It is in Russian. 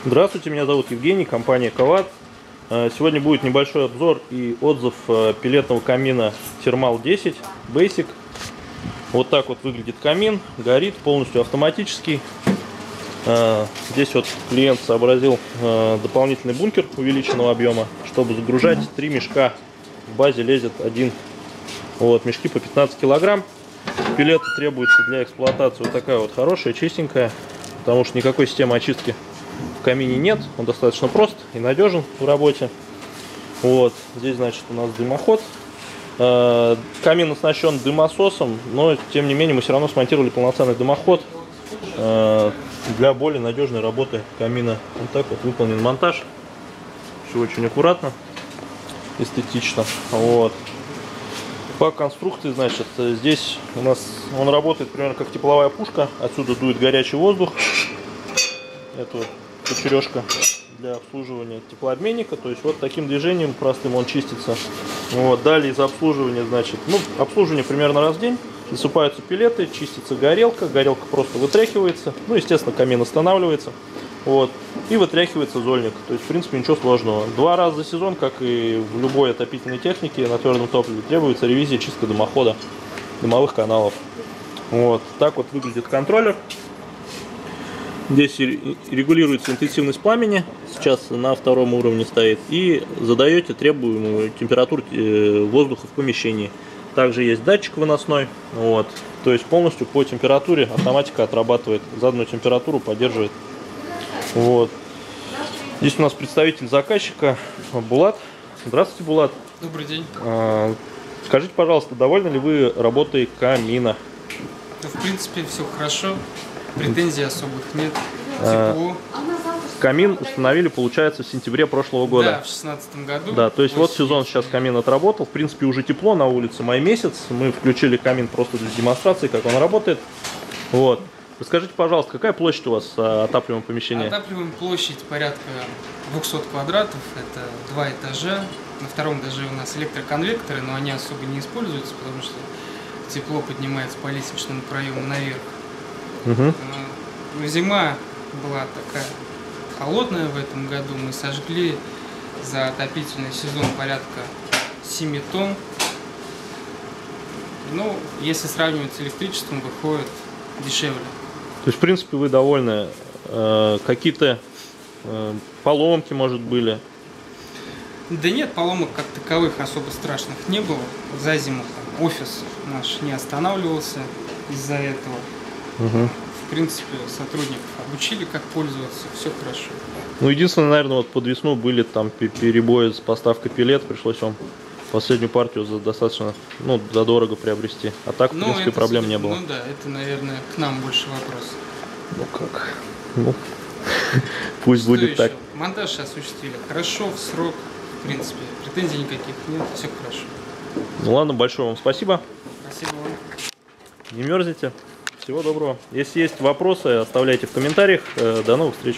Здравствуйте, меня зовут Евгений, компания Коват. Сегодня будет небольшой обзор и отзыв пеллетного камина Thermal 10 Basic. Вот так вот выглядит камин, горит, полностью автоматический. Здесь вот клиент сообразил дополнительный бункер увеличенного объема, чтобы загружать 3 мешка. В базе лезет один. Вот, мешки по 15 килограмм. Пеллета требуется для эксплуатации вот такая вот хорошая, чистенькая, потому что никакой системы очистки в камине нет. Он достаточно прост и надежен в работе. Вот, здесь, значит, у нас дымоход. Камин оснащен дымососом, но тем не менее мы все равно смонтировали полноценный дымоход для более надежной работы камина. Вот так вот выполнен монтаж. Все очень аккуратно, эстетично. Вот. По конструкции, значит, здесь у нас он работает примерно как тепловая пушка. Отсюда дует горячий воздух. Это вот кочережка для обслуживания теплообменника. То есть вот таким движением простым он чистится. Вот. Далее из обслуживания, значит, обслуживание примерно раз в день. Засыпаются пеллеты, чистится горелка. Горелка просто вытряхивается. Ну, естественно, камин останавливается. Вот. И вытряхивается зольник. То есть, в принципе, ничего сложного. 2 раза за сезон, как и в любой отопительной технике на твердом топливе, требуется ревизия, чистка дымохода, дымовых каналов. Вот. Так вот выглядит контроллер. Здесь регулируется интенсивность пламени. Сейчас на 2-м уровне стоит. И задаете требуемую температуру воздуха в помещении. Также есть датчик выносной. Вот. То есть полностью по температуре автоматика отрабатывает заданную температуру, поддерживает. Вот. Здесь у нас представитель заказчика Булат. Здравствуйте, Булат. Добрый день. Скажите, пожалуйста, довольны ли вы работой камина? В принципе, все хорошо. Претензий особых нет. Тепло. Камин установили, получается, в сентябре прошлого года. Да, в 2016 году. Да, то есть вот сезон сейчас камин отработал. В принципе, уже тепло на улице, май месяц. Мы включили камин просто для демонстрации, как он работает. Вот. Расскажите, пожалуйста, какая площадь у вас отапливаемого помещения? Отапливаем площадь порядка 200 квадратов. Это 2 этажа. На 2-м этаже у нас электроконвекторы, но они особо не используются, потому что тепло поднимается по лестничному проему наверх. Зима была такая холодная в этом году. Мы сожгли за отопительный сезон порядка 7 тонн. Ну, если сравнивать с электричеством, выходит дешевле. То есть, в принципе, вы довольны? Какие-то поломки, может, были? Да нет, поломок как таковых особо страшных не было. За зиму офис наш не останавливался из-за этого. В принципе, сотрудников обучили, как пользоваться, все хорошо. Ну, единственное, наверное, вот под весну были там перебои с поставкой пеллет, пришлось вам последнюю партию достаточно, задорого приобрести. А так, в принципе, проблем не было. Ну да, это, наверное, к нам больше вопрос. Ну как? Ну, пусть будет так. Монтаж осуществили хорошо, в срок, в принципе. Претензий никаких нет, все хорошо. Ну ладно, большое вам спасибо. Спасибо вам. Не мерзните. Всего доброго. Если есть вопросы, оставляйте в комментариях. До новых встреч.